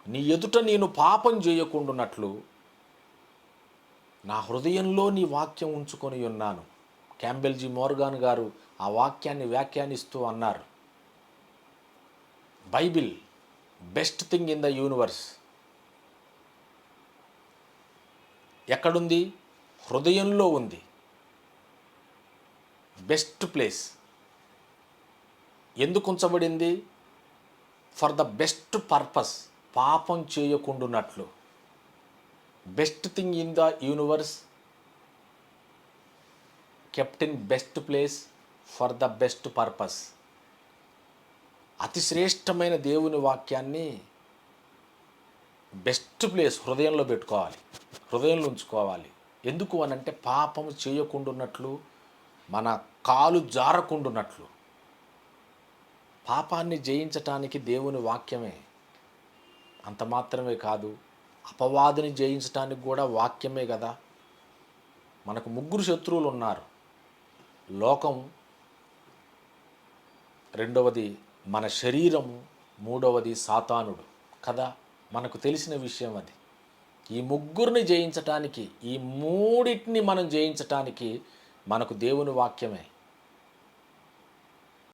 నీ ఎదుట నేను పాపం చేయకుండానట్లు నా హృదయంలో నీ వాక్యం ఉంచుకొని ఉన్నాను. క్యాంబెల్ జీ మోర్గాన్ గారు ఆ వాక్యాన్ని వ్యాఖ్యానిస్తూ అన్నారు, Bible best thing in the universe. ఎక్కడుంది? హృదయంలో ఉంది. Best place. ఎందుకు ఉంచబడింది? ఫర్ ద బెస్ట్ పర్పస్, పాపం చేయకుండానట్లు. Best thing in the universe kept in best place for the best purpose. అతి శ్రేష్టమైన దేవుని వాక్యాన్ని బెస్ట్ ప్లేస్ హృదయంలో పెట్టుకోవాలి, హృదయంలో ఉంచుకోవాలి. ఎందుకు అనంటే పాపము చేయకుండానట్లు, మన కాలు జారకుండానట్లు. పాపాన్ని జయించటానికి దేవుని వాక్యమే. అంత మాత్రమే కాదు, అపవాదిని జయించటానికి కూడా వాక్యమే కదా. మనకు ముగ్గురు శత్రువులు ఉన్నారు. లోకం, రెండవది మన శరీరము, మూడవది సాతానుడు కదా. మనకు తెలిసిన విషయం అది. ఈ ముగ్గురిని జయించటానికి, ఈ మూడింటిని మనం జయించటానికి మనకు దేవుని వాక్యమే.